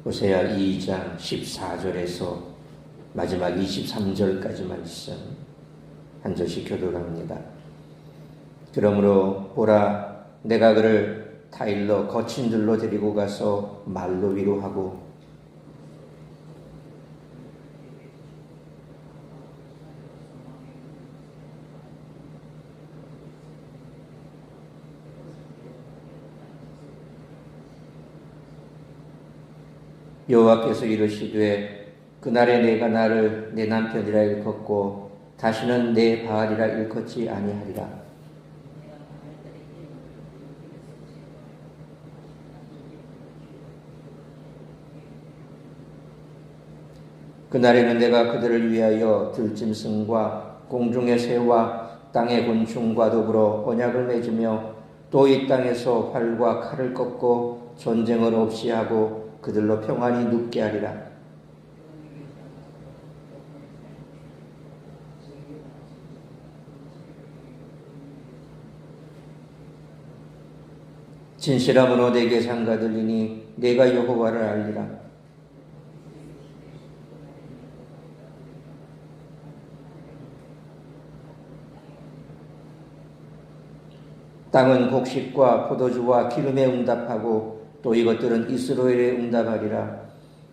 호세아 2장 14절에서 마지막 23절까지 말씀 한 절씩 교독합니다. 그러므로 보라, 내가 그를 타일러 거친 들로 데리고 가서 말로 위로하고 여호와께서 이르시되 그날에 내가 나를 내 남편이라 일컫고 다시는 내 바알이라 일컫지 아니하리라. 그날에는 내가 그들을 위하여 들짐승과 공중의 새와 땅의 곤충과 더불어 언약을 맺으며 또 이 땅에서 활과 칼을 꺾고 전쟁을 없이 하고 그들로 평안히 눕게 하리라. 진실함으로 내게 상가들리니 내가 여호와를 알리라. 땅은 곡식과 포도주와 기름에 응답하고 또 이것들은 이스라엘에 응답하리라.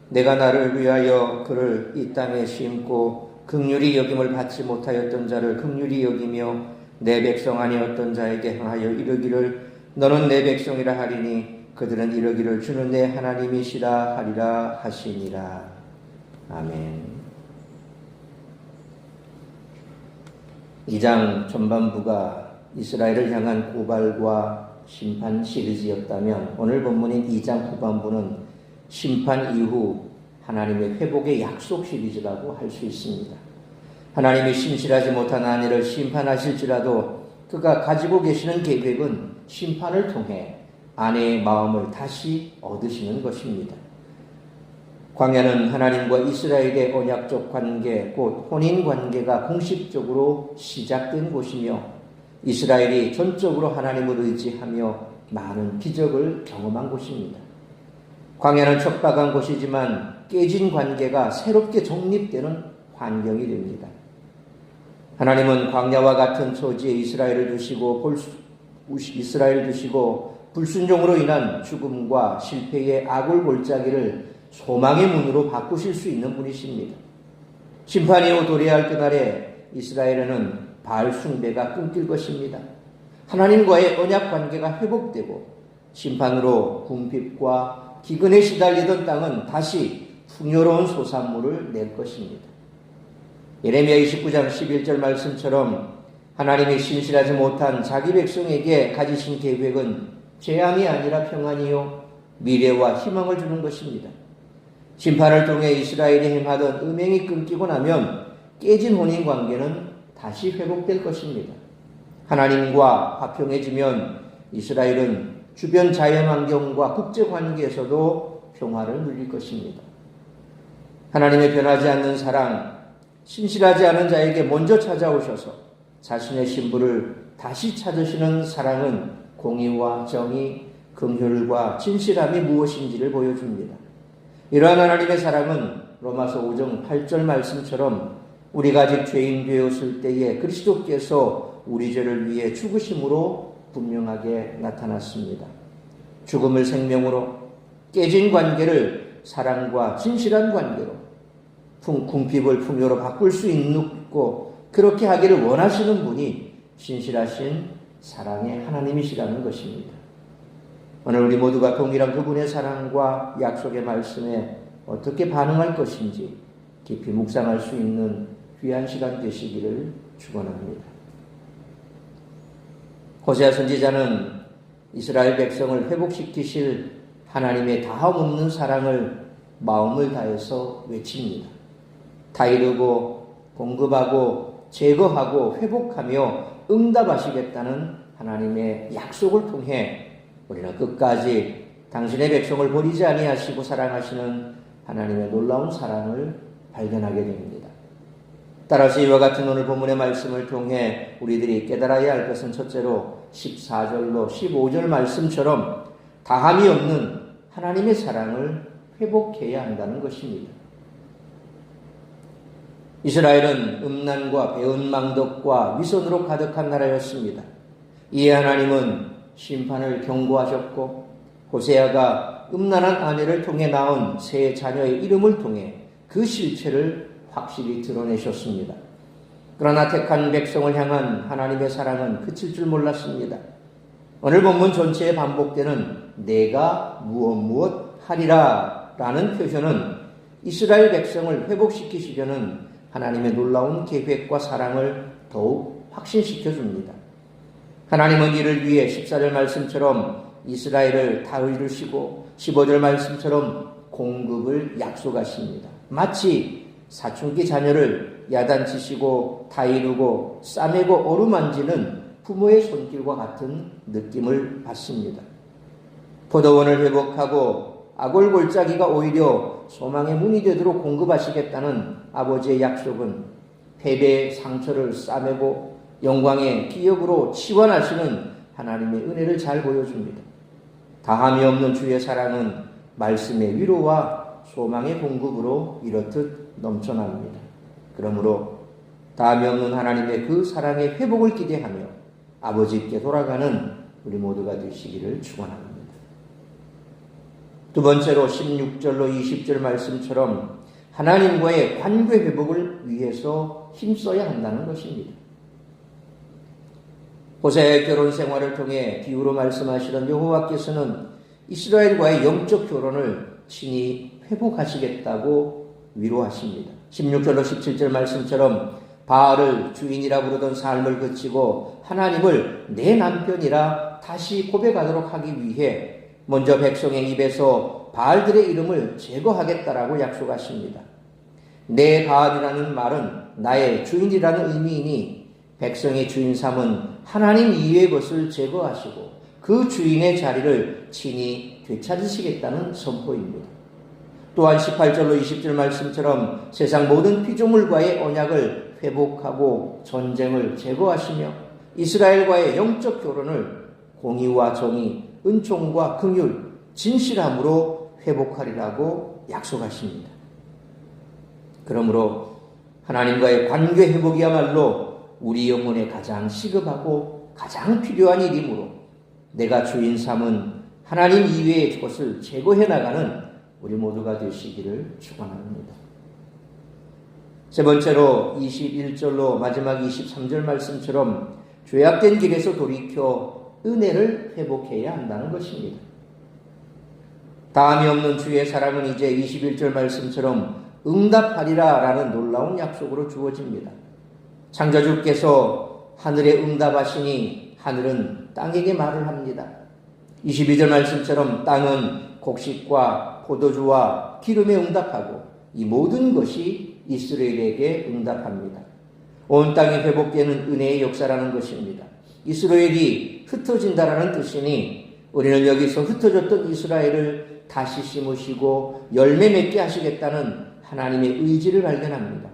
내가 나를 위하여 그를 이 땅에 심고 긍휼히 여김을 받지 못하였던 자를 긍휼히 여기며 내 백성 아니었던 자에게 향하여 이르기를 너는 내 백성이라 하리니 그들은 이르기를 주는 내 하나님이시라 하리라 하시니라. 아멘. 2장 전반부가 이스라엘을 향한 고발과 심판 시리즈였다면 오늘 본문인 2장 후반부는 심판 이후 하나님의 회복의 약속 시리즈라고 할 수 있습니다. 하나님이 신실하지 못한 아내를 심판하실지라도 그가 가지고 계시는 계획은 심판을 통해 아내의 마음을 다시 얻으시는 것입니다. 광야는 하나님과 이스라엘의 언약적 관계, 곧 혼인 관계가 공식적으로 시작된 곳이며 이스라엘이 전적으로 하나님을 의지하며 많은 기적을 경험한 곳입니다. 광야는 척박한 곳이지만 깨진 관계가 새롭게 정립되는 환경이 됩니다. 하나님은 광야와 같은 처지에 이스라엘을 두시고 불순종으로 인한 죽음과 실패의 악을 골짜기를 소망의 문으로 바꾸실 수 있는 분이십니다. 심판 이후 도래할 그날에 이스라엘에는 바알 숭배가 끊길 것입니다. 하나님과의 언약 관계가 회복되고 심판으로 궁핍과 기근에 시달리던 땅은 다시 풍요로운 소산물을 낼 것입니다. 예레미야 29장 11절 말씀처럼 하나님이 신실하지 못한 자기 백성에게 가지신 계획은 재앙이 아니라 평안이요 미래와 희망을 주는 것입니다. 심판을 통해 이스라엘이 행하던 음행이 끊기고 나면 깨진 혼인관계는 다시 회복될 것입니다. 하나님과 화평해지면 이스라엘은 주변 자연환경과 국제관계에서도 평화를 누릴 것입니다. 하나님의 변하지 않는 사랑, 신실하지 않은 자에게 먼저 찾아오셔서 자신의 신부를 다시 찾으시는 사랑은 공의와 정의, 긍휼과 진실함이 무엇인지를 보여줍니다. 이러한 하나님의 사랑은 로마서 5장 8절 말씀처럼 우리가 아직 죄인 되었을 때에 그리스도께서 우리 죄를 위해 죽으심으로 분명하게 나타났습니다. 죽음을 생명으로, 깨진 관계를 사랑과 진실한 관계로, 궁핍을 풍요로 바꿀 수 있고 그렇게 하기를 원하시는 분이 신실하신 사랑의 하나님이시라는 것입니다. 오늘 우리 모두가 동일한 그분의 사랑과 약속의 말씀에 어떻게 반응할 것인지 깊이 묵상할 수 있는 귀한 시간 되시기를 축원합니다. 호세아 선지자는 이스라엘 백성을 회복시키실 하나님의 다함없는 사랑을 마음을 다해서 외칩니다. 다 이루고 공급하고 제거하고 회복하며 응답하시겠다는 하나님의 약속을 통해 우리는 끝까지 당신의 백성을 버리지 아니하시고 사랑하시는 하나님의 놀라운 사랑을 발견하게 됩니다. 따라서 이와 같은 오늘 본문의 말씀을 통해 우리들이 깨달아야 할 것은 첫째로 14절로 15절 말씀처럼 다함이 없는 하나님의 사랑을 회복해야 한다는 것입니다. 이스라엘은 음란과 배은망덕과 위선으로 가득한 나라였습니다. 이에 하나님은 심판을 경고하셨고 호세아가 음란한 아내를 통해 낳은 세 자녀의 이름을 통해 그 실체를 확실히 드러내셨습니다. 그러나 택한 백성을 향한 하나님의 사랑은 그칠 줄 몰랐습니다. 오늘 본문 전체에 반복되는 내가 무엇 하리라 라는 표현은 이스라엘 백성을 회복시키시려는 하나님의 놀라운 계획과 사랑을 더욱 확신시켜 줍니다. 하나님은 이를 위해 14절 말씀처럼 이스라엘을 다 이루시고 15절 말씀처럼 공급을 약속하십니다. 마치 사춘기 자녀를 야단치시고 다 이루고 싸매고 어루만지는 부모의 손길과 같은 느낌을 받습니다. 포도원을 회복하고 아골골짜기가 오히려 소망의 문이 되도록 공급하시겠다는 아버지의 약속은 패배의 상처를 싸매고 영광의 기억으로 치환하시는 하나님의 은혜를 잘 보여줍니다. 다함이 없는 주의 사랑은 말씀의 위로와 소망의 공급으로 이렇듯 넘쳐납니다. 그러므로 다함이 없는 하나님의 그 사랑의 회복을 기대하며 아버지께 돌아가는 우리 모두가 되시기를 축원합니다. 두 번째로 16절로 20절 말씀처럼 하나님과의 관계 회복을 위해서 힘써야 한다는 것입니다. 호세아의 결혼 생활을 통해 비유로 말씀하시던 여호와께서는 이스라엘과의 영적 결혼을 친히 회복하시겠다고 위로하십니다. 16절로 17절 말씀처럼 바알을 주인이라 부르던 삶을 그치고 하나님을 내 남편이라 다시 고백하도록 하기 위해 먼저 백성의 입에서 바알들의 이름을 제거하겠다라고 약속하십니다. 내 바알이라는 말은 나의 주인이라는 의미이니 백성의 주인 삼은 하나님 이외의 것을 제거하시고 그 주인의 자리를 친히 되찾으시겠다는 선포입니다. 또한 18절로 20절 말씀처럼 세상 모든 피조물과의 언약을 회복하고 전쟁을 제거하시며 이스라엘과의 영적 결혼을 공의와 정의, 은총과 긍휼, 진실함으로 회복하리라고 약속하십니다. 그러므로 하나님과의 관계 회복이야말로 우리 영혼에 가장 시급하고 가장 필요한 일이므로 내가 주인 삼은 하나님 이외의 것을 제거해 나가는 우리 모두가 되시기를 축원합니다. 세 번째로 21절로 마지막 23절 말씀처럼 죄악된 길에서 돌이켜 은혜를 회복해야 한다는 것입니다. 다함이 없는 주의 사랑은 이제 21절 말씀처럼 응답하리라 라는 놀라운 약속으로 주어집니다. 창조주께서 하늘에 응답하시니 하늘은 땅에게 말을 합니다. 22절 말씀처럼 땅은 곡식과 포도주와 기름에 응답하고 이 모든 것이 이스라엘에게 응답합니다. 온 땅이 회복되는 은혜의 역사라는 것입니다. 이스라엘이 흩어진다라는 뜻이니 우리는 여기서 흩어졌던 이스라엘을 다시 심으시고 열매 맺게 하시겠다는 하나님의 의지를 발견합니다.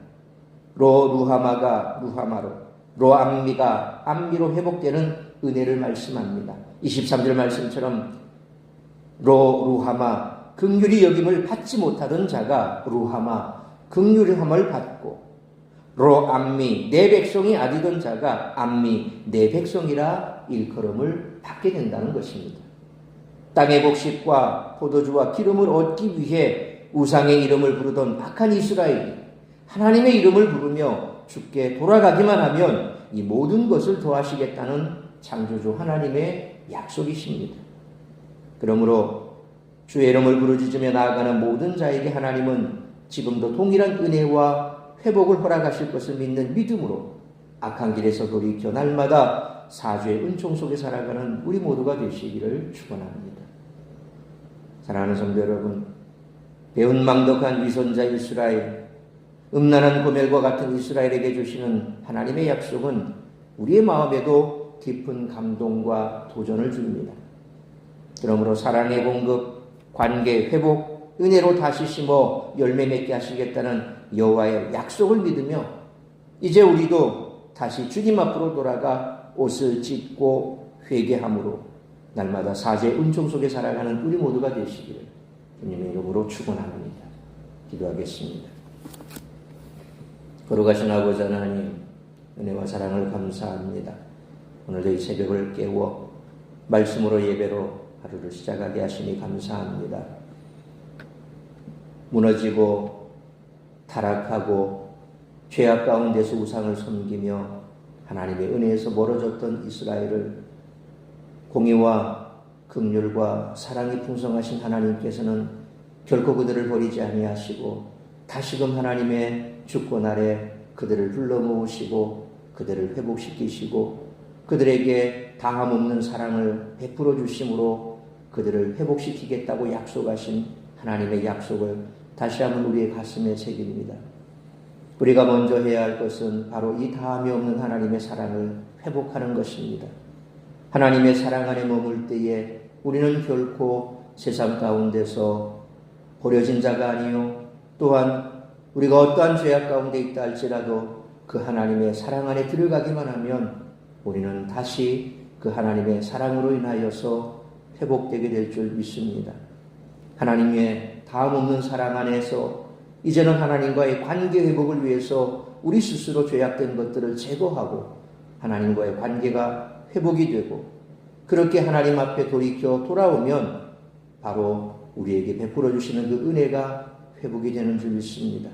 루하마가 루하마로, 로암미가 암미로 회복되는 은혜를 말씀합니다. 23절 말씀처럼 루하마, 긍휼히 여김을 받지 못하던 자가 루하마, 긍휼함을 받고 로암미, 내 백성이 아니던 자가 암미, 내 백성이라 일컬음을 받게 된다는 것입니다. 땅의 곡식과 포도주와 기름을 얻기 위해 우상의 이름을 부르던 악한 이스라엘이 하나님의 이름을 부르며 주께 돌아가기만 하면 이 모든 것을 더하시겠다는 창조주 하나님의 약속이십니다. 그러므로 주의 이름을 부르짖으며 나아가는 모든 자에게 하나님은 지금도 동일한 은혜와 회복을 허락하실 것을 믿는 믿음으로 악한 길에서 돌이켜 날마다 사주의 은총 속에 살아가는 우리 모두가 되시기를 축원합니다. 사랑하는 성도 여러분, 배은망덕한 위선자 이스라엘, 음란한 고멜과 같은 이스라엘에게 주시는 하나님의 약속은 우리의 마음에도 깊은 감동과 도전을 줍니다. 그러므로 사랑의 공급, 관계 회복, 은혜로 다시 심어 열매 맺게 하시겠다는 여호와의 약속을 믿으며 이제 우리도 다시 주님 앞으로 돌아가 옷을 찢고 회개함으로 날마다 사죄의 은총 속에 살아가는 우리 모두가 되시기를 주님의 이름으로 사랑으로 축원합니다. 기도하겠습니다. 거룩하신 아버지 하나님, 은혜와 사랑을 감사합니다. 오늘도 이 새벽을 깨워 말씀으로 예배로 하루를 시작하게 하시니 감사합니다. 무너지고 타락하고 죄악 가운데서 우상을 섬기며 하나님의 은혜에서 멀어졌던 이스라엘을 공의와 긍휼과 사랑이 풍성하신 하나님께서는 결코 그들을 버리지 아니하시고 다시금 하나님의 주권 아래 그들을 불러 모으시고 그들을 회복시키시고 그들에게 다함없는 사랑을 베풀어 주심으로 그들을 회복시키겠다고 약속하신 하나님의 약속을 다시 한번 우리의 가슴에 새깁니다. 우리가 먼저 해야 할 것은 바로 이 다함이 없는 하나님의 사랑을 회복하는 것입니다. 하나님의 사랑 안에 머물 때에 우리는 결코 세상 가운데서 버려진 자가 아니요 또한 우리가 어떠한 죄악 가운데 있다 할지라도 그 하나님의 사랑 안에 들어가기만 하면 우리는 다시 그 하나님의 사랑으로 인하여서 회복되게 될 줄 믿습니다. 하나님의 다음 없는 사랑 안에서 이제는 하나님과의 관계 회복을 위해서 우리 스스로 죄악된 것들을 제거하고 하나님과의 관계가 회복이 되고 그렇게 하나님 앞에 돌이켜 돌아오면 바로 우리에게 베풀어 주시는 그 은혜가 회복이 되는 줄 믿습니다.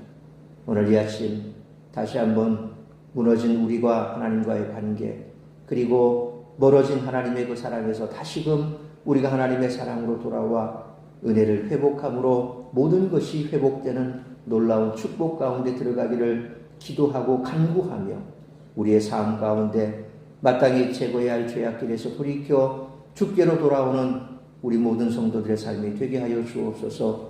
오늘 이 아침 다시 한번 무너진 우리와 하나님과의 관계 그리고 멀어진 하나님의 그 사랑에서 다시금 우리가 하나님의 사랑으로 돌아와 은혜를 회복함으로 모든 것이 회복되는 놀라운 축복 가운데 들어가기를 기도하고 간구하며 우리의 삶 가운데 마땅히 제거해야 할 죄악길에서 돌이켜 주께로 돌아오는 우리 모든 성도들의 삶이 되게 하여 주옵소서.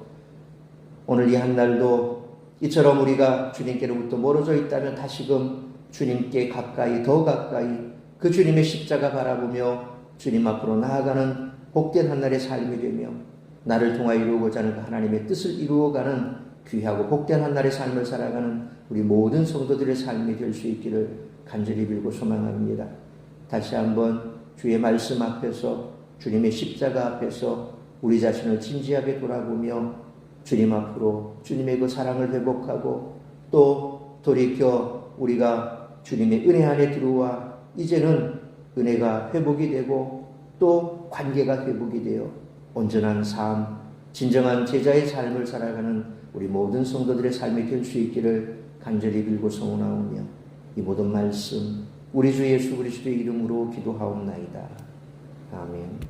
오늘 이 한날도 이처럼 우리가 주님께로부터 멀어져 있다면 다시금 주님께 가까이 더 가까이 그 주님의 십자가 바라보며 주님 앞으로 나아가는 복된 한날의 삶이 되며 나를 통하여 이루고자 하는 하나님의 뜻을 이루어가는 귀하고 복된 한날의 삶을 살아가는 우리 모든 성도들의 삶이 될 수 있기를 간절히 빌고 소망합니다. 다시 한번 주의 말씀 앞에서 주님의 십자가 앞에서 우리 자신을 진지하게 돌아보며 주님 앞으로 주님의 그 사랑을 회복하고 또 돌이켜 우리가 주님의 은혜 안에 들어와 이제는 은혜가 회복이 되고 또 관계가 회복이 되어 온전한 삶, 진정한 제자의 삶을 살아가는 우리 모든 성도들의 삶이 될 수 있기를 간절히 빌고 소원하오며 이 모든 말씀 우리 주 예수 그리스도의 이름으로 기도하옵나이다. 아멘.